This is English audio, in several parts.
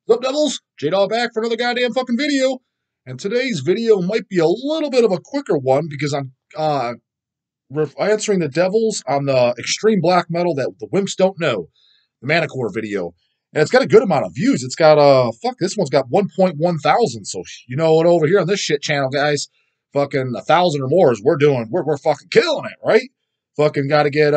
What's up, Devils? J-dawg back for another goddamn fucking video. And today's video might be a little bit of a quicker one because I'm answering the Devils on the extreme black metal that the Wimps don't know, the Manicore video. And it's got a good amount of views. It's got, this one's got 1.1 thousand. So, you know what, over here on this shit channel, guys, fucking 1,000 or more is we're fucking killing it, right? Fucking got to get,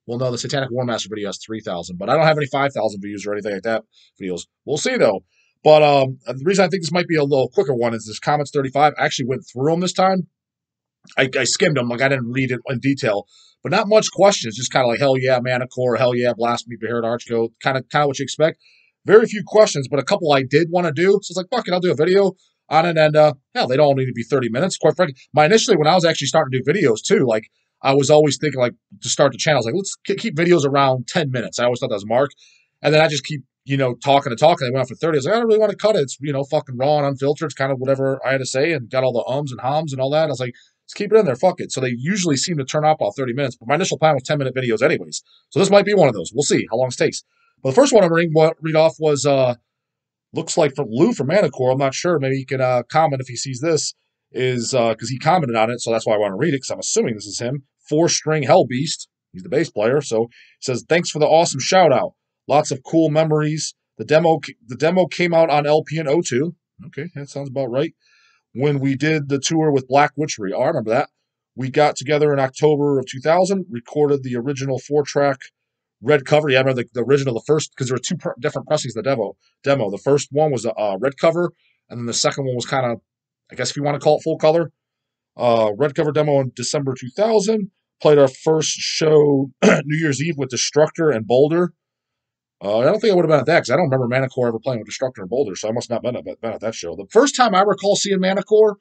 well, no, the Satanic War Master video has 3,000, but I don't have any 5,000 views or anything like that videos. We'll see, though. But the reason I think this might be a little quicker one is this Comments 35. I actually went through them this time. I skimmed them, like I didn't read it in detail, but not much questions. Just kind of like hell yeah, Manicore, hell yeah, Blasphemy, Beherit, Archgoat, kind of what you expect. Very few questions, but a couple I did want to do. So it's like, fuck it, I'll do a video on it, and hell, they don't need to be 30 minutes. Quite frankly, initially when I was actually starting to do videos too, like I was always thinking like to start the channel, I was like, let's keep videos around 10 minutes. I always thought that was a mark, and then I just keep talking and talking. They went on for 30. I was like, I don't really want to cut it. It's fucking raw and unfiltered. It's kind of whatever I had to say, and got all the ums and hums and all that. I was like, let's keep it in there. Fuck it. So they usually seem to turn off about 30 minutes. But my initial plan was 10-minute videos anyways. So this might be one of those. We'll see how long it takes. But the first one I'm going to read off was, looks like from Lou from Manicore. I'm not sure. Maybe he can comment if he sees this. Is because he commented on it. So that's why I want to read it, because I'm assuming this is him. 4-string Hell Beast. He's the bass player. So he says, thanks for the awesome shout out. Lots of cool memories. The demo came out on LP in '02. Okay, that sounds about right. When we did the tour with Black Witchery. Oh, I remember that. We got together in October of 2000, recorded the original 4-track red cover. Yeah, I remember the original, the first, because there were two different pressings of the demo. The first one was a red cover, and then the second one was kind of, I guess if you want to call it full color. Red cover demo in December 2000. Played our first show New Year's Eve with Destructor and Boulder. I don't think I would have been at that because I don't remember Manicore ever playing with Destructor and Boulder, so I must not have been at that show. The first time I recall seeing Manicore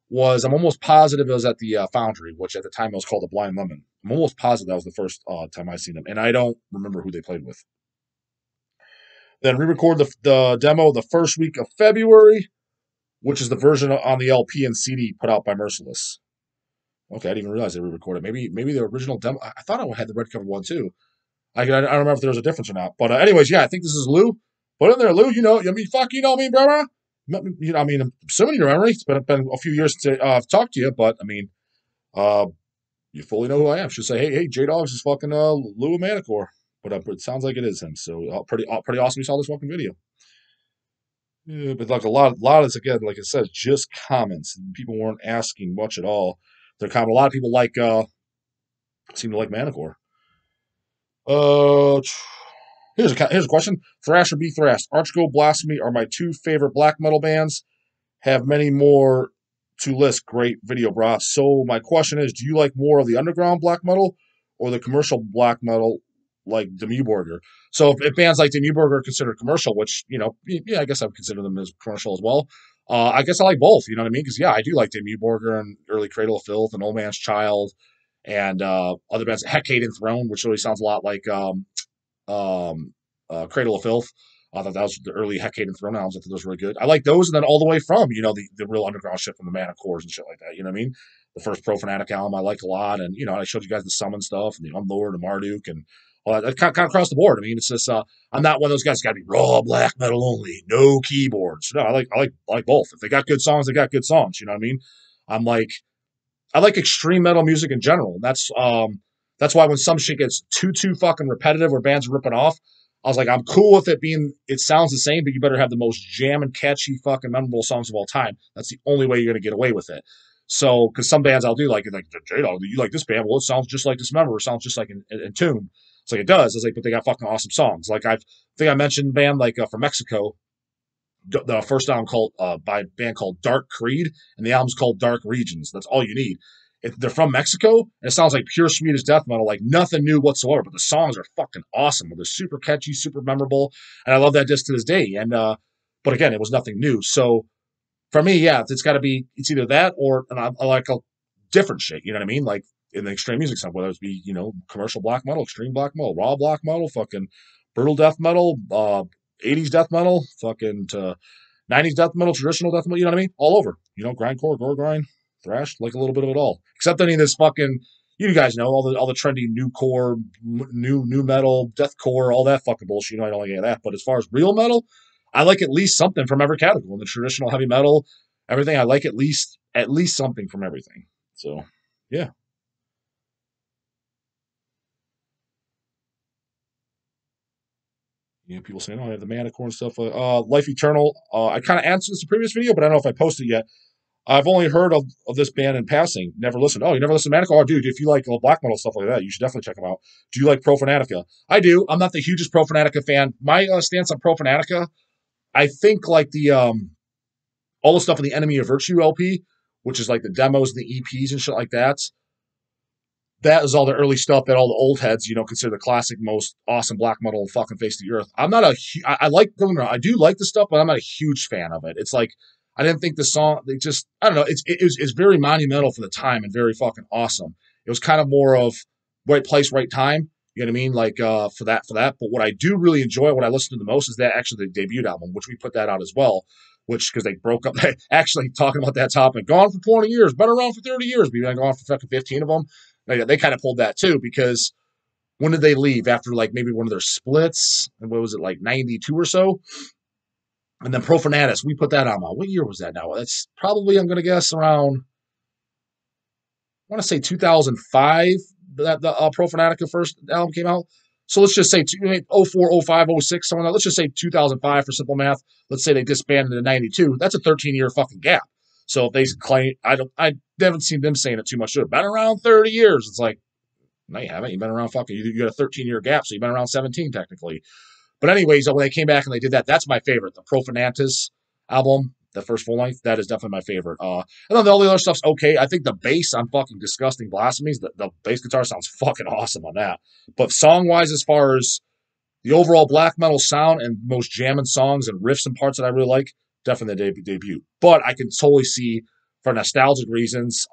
was, I'm almost positive it was at the Foundry, which at the time was called the Blind Lemon. I'm almost positive that was the first time I seen them, and I don't remember who they played with. Then re-record the demo the first week of February, which is the version on the LP and CD put out by Merciless. Okay, I didn't even realize they re-recorded. Maybe the original demo. I thought I had the red cover one too. I don't remember if there was a difference or not. But anyways, yeah, I think this is Lou. Put in there, Lou. Fuck, you know me, brother. I'm assuming you remember me. It's been a few years since I've talked to you, but I mean, you fully know who I am. Should say, hey, J-Dawg's is fucking Lou Manicore. But it sounds like it is him. So pretty awesome. You saw this fucking video. Yeah, but like a lot of this again, like it says, just comments. People weren't asking much at all. They're comment. A lot of people seem to like Manicore. Here's a question. Thrash or be thrashed? Archgoat, Blasphemy are my two favorite black metal bands. Have many more to list. Great video, brah. So my question is, do you like more of the underground black metal or the commercial black metal like Demewburger? So if bands like Demewburger are considered commercial, which, yeah, I guess I would consider them as commercial as well. I guess I like both, you know what I mean? Because, yeah, I do like Demewburger and early Cradle of Filth and Old Man's Child and other bands, Hecate and Throne, which really sounds a lot like Cradle of Filth. I thought that was the early Hecate and Throne albums. I thought those were really good. I like those, and then all the way from, the real underground shit from the Manacores and shit like that. You know what I mean? The first Profanatic album I like a lot, and I showed you guys the Summon stuff and the Unlord and Marduk and all that. Kind of across the board. I mean, it's just I'm not one of those guys. Got to be raw black metal only, no keyboards. No, I like both. If they got good songs, they got good songs. You know what I mean? I like extreme metal music in general. That's why when some shit gets too fucking repetitive or bands are ripping off, I was like, I'm cool with it sounds the same, but you better have the most jam and catchy fucking memorable songs of all time. That's the only way you're going to get away with it. So, because some bands I'll do like J-dawg, you like this band? Well, it sounds just like this member. It sounds just like in tune. It's like, it does. I was like, but they got fucking awesome songs. Like, I think I mentioned a band like from Mexico, the first album by a band called Dark Creed, and the album's called Dark Regions. That's all you need. They're from Mexico, and it sounds like pure Swedish death metal, like nothing new whatsoever. But the songs are fucking awesome. They're super catchy, super memorable, and I love that disc to this day. And but again, it was nothing new. So for me, yeah, it's either that or I like a different shit. You know what I mean? Like in the extreme music stuff, whether it be commercial black metal, extreme black metal, raw black metal, fucking brutal death metal, 80s death metal, fucking to 90s death metal, traditional death metal. You know what I mean? All over. Grindcore, gore grind. Thrash, like a little bit of it all, except any of this fucking, you guys know all the trendy new core, new metal, deathcore, all that fucking bullshit. I don't like any of that. But as far as real metal, I like at least something from every category. In the traditional heavy metal, everything, I like at least something from everything. So yeah. You know, people saying, "Oh, I have the Manicore and stuff." Life Eternal. I kind of answered this in the previous video, but I don't know if I posted it yet. I've only heard of this band in passing. Never listened. Oh, you never listened to Manicore? Oh, dude, if you like black metal stuff like that, you should definitely check them out. Do you like Profanatica? I do. I'm not the hugest Profanatica fan. My stance on Profanatica, I think like the all the stuff in the Enemy of Virtue LP, which is like the demos and the EPs and shit like that. That is all the early stuff that all the old heads, consider the classic, most awesome black metal on fucking face of the earth. I'm not I like, don't get me wrong, I do like the stuff, but I'm not a huge fan of it. It's like, I didn't think the song, I don't know, it's very monumental for the time and very fucking awesome. It was kind of more of right place, right time. You know what I mean? Like, for that. But what I do really enjoy, what I listen to the most is that actually the debut album, which we put that out as well, which, because they broke up, actually talking about that topic, gone for 20 years, been around for 30 years, we've been gone for fucking 15 of them. They kind of pulled that too, because when did they leave? After like maybe one of their splits? And what was it, like 92 or so? And then Profanatus, we put that on. What year was that now? That's probably, I'm going to guess, around, I want to say 2005, that the Profanatica first album came out. So let's just say 04, 05, 06, something like that. Let's just say 2005 for simple math. Let's say they disbanded in 92. That's a 13-year fucking gap. So if they claim, I haven't seen them saying it too much. They've been around 30 years. It's like, no, you haven't. You've been around you got a 13-year gap, so you've been around 17 technically. But anyways, when they came back and they did that, that's my favorite. The Profanatus album, the first full length, that is definitely my favorite. And then all the other stuff's okay. I think the bass on fucking Disgusting Blasphemies, the bass guitar sounds fucking awesome on that. But song-wise, as far as the overall black metal sound and most jamming songs and riffs and parts that I really like, definitely the debut. But I can totally see, for nostalgic reasons,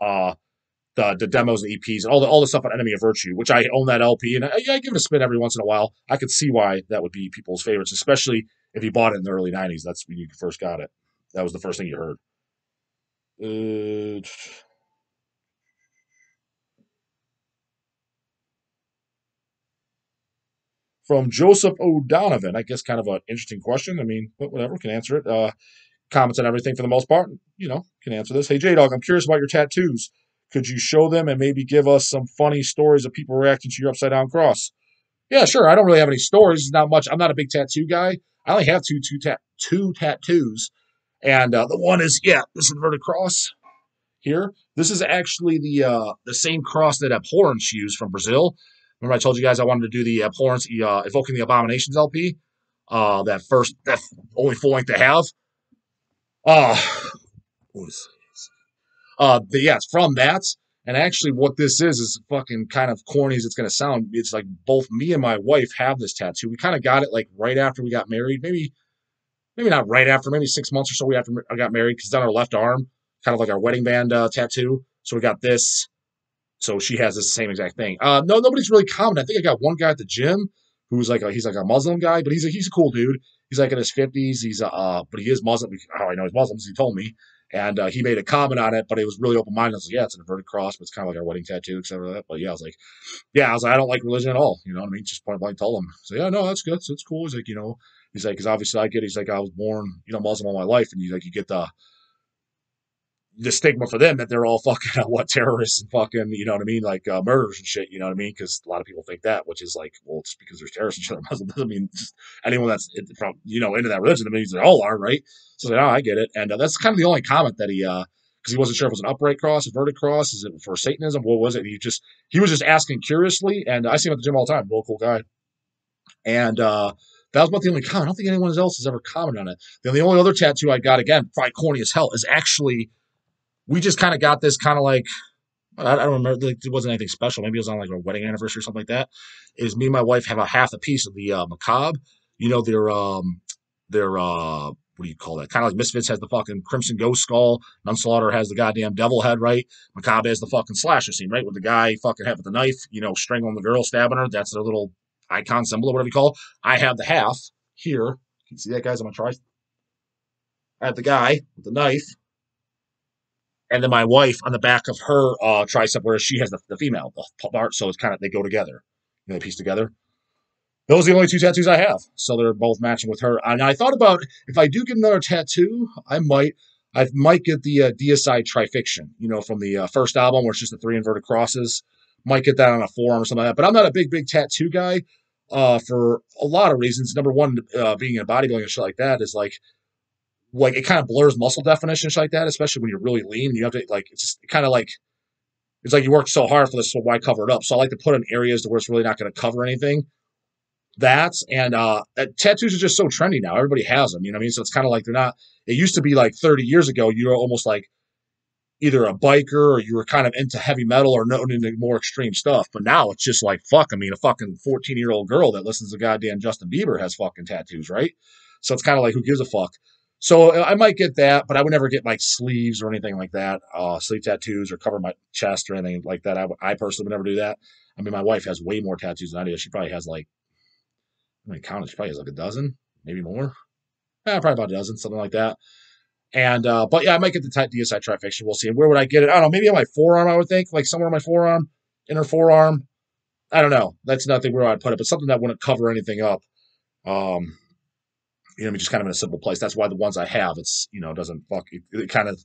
the demos and EPs and all the stuff on Enemy of Virtue, which I own that LP, and I give it a spin every once in a while. I could see why that would be people's favorites, especially if you bought it in the early 90s. That's when you first got it. That was the first thing you heard. From Joseph O'Donovan, I guess kind of an interesting question. I mean, but whatever, can answer it. Comments on everything for the most part, can answer this. Hey, J-dawg, I'm curious about your tattoos. Could you show them and maybe give us some funny stories of people reacting to your upside down cross? Yeah, sure. I don't really have any stories. It's not much. I'm not a big tattoo guy. I only have two tattoos. And the one is, this inverted cross here. This is actually the same cross that Abhorrence used from Brazil. Remember I told you guys I wanted to do the Abhorrence Evoking the Abominations LP? That only full length they have. Uh, it's from that. And actually, what this is fucking kind of corny as it's going to sound. It's like both me and my wife have this tattoo. We kind of got it like right after we got married. Maybe not right after, maybe 6 months or so after I got married, because it's on our left arm, kind of like our wedding band tattoo. So we got this. So she has this same exact thing. No, nobody's really common. I think I got one guy at the gym who's he's like a Muslim guy, but he's a cool dude. He's like in his 50s. But he is Muslim. How I know he's Muslim is he told me. And he made a comment on it, but it was really open-minded. I was like, yeah, it's an inverted cross, but it's kind of like our wedding tattoo, etc. But I was like, I don't like religion at all. You know what I mean? Just point blank told him. So yeah, no, that's good. So it's cool. He's like, because obviously I get it. He's like, I was born, Muslim all my life. And he's like, you get the stigma for them that they're all fucking terrorists and fucking what I mean, like murderers and shit. You know what I mean? Because a lot of people think that, which is like, well, just because there's terrorists and shit, Muslim doesn't mean just anyone that's from into that religion. That means they all are, right? So like, oh, I get it, and that's kind of the only comment that he because he wasn't sure if it was an upright cross, inverted cross, is it for Satanism? What was it? He was just asking curiously, and I see him at the gym all the time. Real cool guy, and that was about the only comment. I don't think anyone else has ever commented on it. Then the only other tattoo I got, again, probably corny as hell, is actually we just kind of got this kind of like, I don't remember, like, it wasn't anything special. Maybe it was on like a wedding anniversary or something like that. Is me and my wife have a half a piece of the macabre. Their what do you call that? Kind of like Misfits has the fucking Crimson Ghost skull. Nunslaughter has the goddamn devil head, right? Macabre has the fucking slasher scene, right? With the guy fucking head with the knife, strangling the girl, stabbing her. That's their little icon symbol or whatever you call it. I have the half here. Can you see that, guys? I'm gonna try. I have the guy with the knife, and then my wife on the back of her tricep, where she has the female part. So it's kind of, they go together, they piece together. Those are the only two tattoos I have, so they're both matching with her. And I thought about if I do get another tattoo, I might get the Deicide Trifixion, from the first album, where it's just the three inverted crosses. Might get that on a forearm or something like that. But I'm not a big tattoo guy for a lot of reasons. Number one, being in a bodybuilding and shit like that is like it kind of blurs muscle definition and shit like that, especially when you're really lean. And you have to it's just kind of like it's like you worked so hard for this, so why cover it up? So I like to put in areas to where it's really not going to cover anything. Tattoos are just so trendy now. Everybody has them, you know what I mean? So it's kind of like they're not. It used to be like 30 years ago, you were almost like either a biker or you were kind of into heavy metal or into more extreme stuff. But now it's just like fuck. I mean, a fucking 14-year-old girl that listens to goddamn Justin Bieber has fucking tattoos, right? So it's kind of like who gives a fuck. So I might get that, but I would never get like sleeves or anything like that, sleeve tattoos or cover my chest or anything like that. I personally would never do that. I mean, my wife has way more tattoos than I do. She probably has like, I mean, counted, she probably has like a dozen, maybe more. Probably about a dozen, something like that. And but yeah, I might get the DSI Trifixion. We'll see. And where would I get it? I don't know. Maybe on my forearm, I would think, like somewhere on my forearm, inner forearm. I don't know. That's nothing where I'd put it, but something that wouldn't cover anything up. Just kind of in a simple place. That's why the ones I have, it's doesn't fuck. It kind of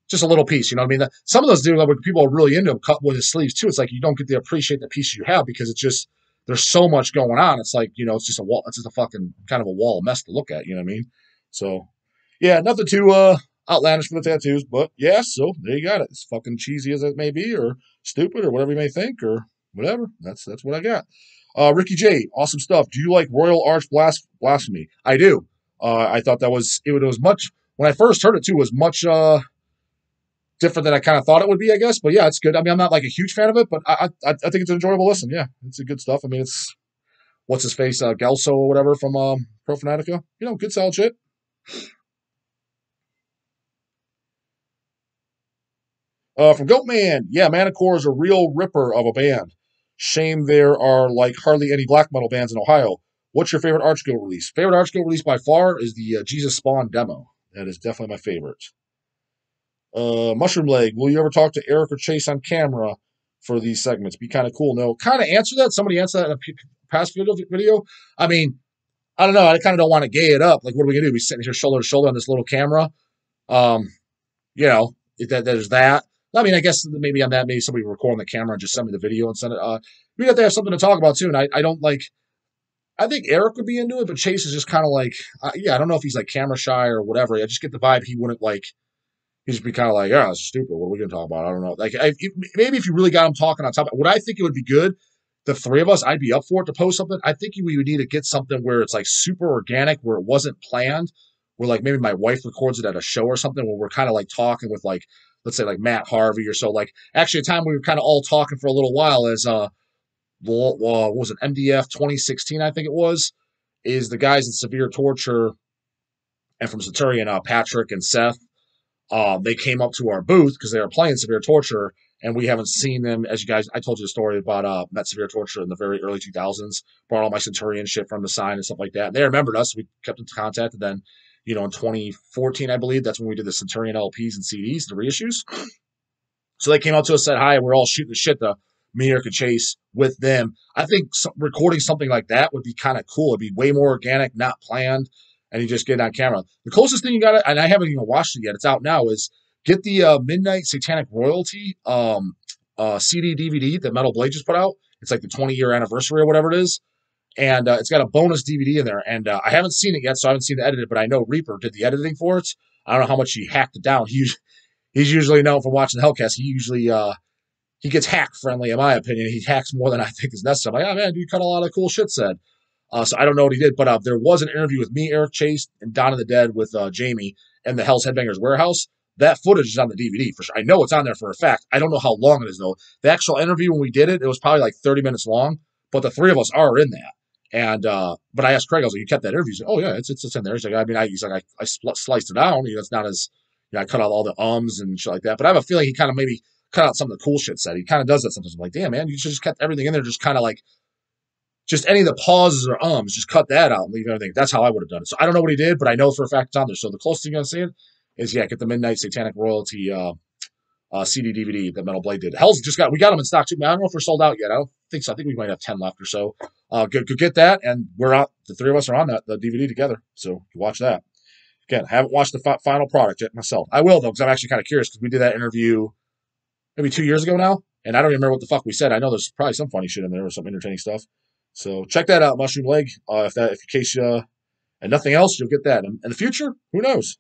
just a little piece. You know what I mean? Some of those do, like when people are really into them, cut with the sleeves too. It's like you don't get to appreciate the piece you have because it's just there's so much going on. It's like it's just a wall. It's just a fucking kind of a wall of mess to look at. You know what I mean? So yeah, nothing too outlandish for the tattoos, but yeah. So there you got it. As fucking cheesy as it may be, or stupid, or whatever you may think, or whatever. That's what I got. Ricky J, awesome stuff. Do you like Royal Arch Blasphemy? I do. I thought it was much when I first heard it too. Was much different than I kind of thought it would be, I guess. But yeah, it's good. I mean, I'm not like a huge fan of it, but I think it's an enjoyable listen. Yeah, it's a good stuff. I mean, it's what's his face, Gelso or whatever from Pro Fanatica. Good solid shit. From Goatman, yeah, Manicore is a real ripper of a band. Shame there are like hardly any black metal bands in Ohio. What's your favorite Archgoat release? Favorite Archgoat release by far is the Jesus Spawn demo. That is definitely my favorite. Mushroom Leg, will you ever talk to Eric or Chase on camera for these segments? Be kind of cool. No, kind of answer that. Somebody answer that in a past video. I mean, I don't know. I kind of don't want to gay it up. Like, what are we gonna do? We sitting here shoulder to shoulder on this little camera. There's that. I mean, I guess maybe on that, maybe somebody record on the camera and just send me the video and send it. We have to have something to talk about too. And I don't like. I think Eric would be into it, but Chase is just kind of like, I don't know if he's like camera shy or whatever. I just get the vibe he wouldn't like. He'd just be kind of like, yeah, it's stupid. What are we going to talk about? I don't know. Like, maybe if you really got him talking on top, what I think it would be good, the three of us, I'd be up for it to post something. I think we would need to get something where it's like super organic, where it wasn't planned, where like maybe my wife records it at a show or something, where we're kind of like talking with like, let's say like Matt Harvey or so. Like, actually, a time we were kind of all talking for a little while as, what was it, MDF 2016, I think it was, is the guys in Severe Torture and from Centurion, Patrick and Seth. They came up to our booth because they were playing Severe Torture, and we haven't seen them. As you guys, I told you the story about met Severe Torture in the very early 2000s. Brought all my Centurion shit from the sign and stuff like that. And they remembered us. We kept in contact. And then, in 2014, I believe, that's when we did the Centurion LPs and CDs, the reissues. So they came out to us, said hi, and we're all shooting the shit, me, Eric, and Chase with them. I think recording something like that would be kind of cool. It'd be way more organic, not planned, and you just get it on camera. The closest thing you got, and I haven't even watched it yet, it's out now, is get the Midnight Satanic Royalty CD DVD that Metal Blade just put out. It's like the 20-year anniversary or whatever it is. And it's got a bonus DVD in there. And I haven't seen it yet, so I haven't seen the edited, but I know Reaper did the editing for it. I don't know how much he hacked it down. He's usually known for watching the Hellcast. He usually he gets hack friendly, in my opinion. He hacks more than I think is necessary. I'm like, oh man, you cut a lot of cool shit said. So I don't know what he did, but there was an interview with me, Eric Chase, and Dawn of the Dead with Jamie and the Hell's Headbangers Warehouse. That footage is on the DVD for sure. I know it's on there for a fact. I don't know how long it is though. The actual interview when we did it, it was probably like 30 minutes long, but the three of us are in that. And but I asked Craig, I was like, "You kept that interview?" He's like, "Oh yeah, it's in there." He's like, I sliced it down. It's not as I cut out all the ums and shit like that. But I have a feeling he kind of maybe cut out some of the cool shit said. He kind of does that sometimes. I'm like, damn man, you should just kept everything in there, just kind of like just any of the pauses or ums, just cut that out and leave everything. That's how I would have done it. So I don't know what he did, but I know for a fact it's on there. So the closest thing I'm seeing is get the Midnight Satanic Royalty CD DVD that Metal Blade did. We got them in stock too. Man, I don't know if we're sold out yet. think so. I think we might have 10 left or so. Go get that, and we're out. The three of us are on the DVD together, so watch that. Again, I haven't watched the final product yet myself. I will, though, because I'm actually kind of curious, because we did that interview maybe 2 years ago now, and I don't even remember what the fuck we said. I know there's probably some funny shit in there or some entertaining stuff. So check that out, Mushroom Leg. If in case and nothing else, you'll get that. In the future, who knows?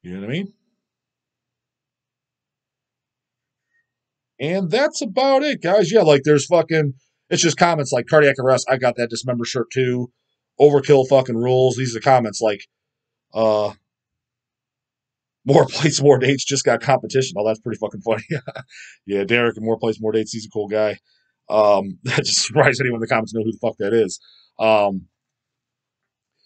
You know what I mean? And that's about it, guys. Yeah, like there's fucking, it's just comments like cardiac arrest. I got that dismember shirt too. Overkill fucking rules. These are the comments like, uh, more plates, more dates. Just got competition. Oh, that's pretty fucking funny. Yeah, Derek and more plates, more dates. He's a cool guy. That just surprised anyone in the comments know who the fuck that is.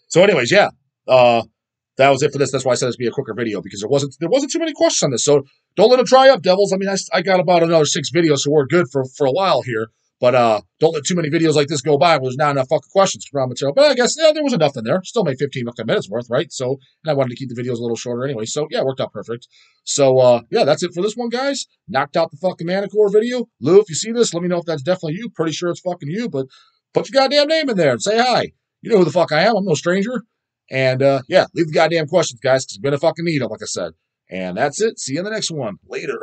So, anyways, yeah. That was it for this. That's why I said this would be a quicker video, because there wasn't too many questions on this. So don't let it dry up, devils. I mean, I got about another 6 videos, so we're good for a while here. But don't let too many videos like this go by where there's not enough fucking questions for raw material. But I guess there was enough in there. Still made 15 minutes worth, right? So, and I wanted to keep the videos a little shorter anyway. So yeah, it worked out perfect. So yeah, that's it for this one, guys. Knocked out the fucking Manicore video. Lou, if you see this, let me know if that's definitely you. Pretty sure it's fucking you, but put your goddamn name in there and say hi. You know who the fuck I am. I'm no stranger. And yeah, leave the goddamn questions, guys, because we're going to fucking need them, like I said. And that's it. See you in the next one. Later.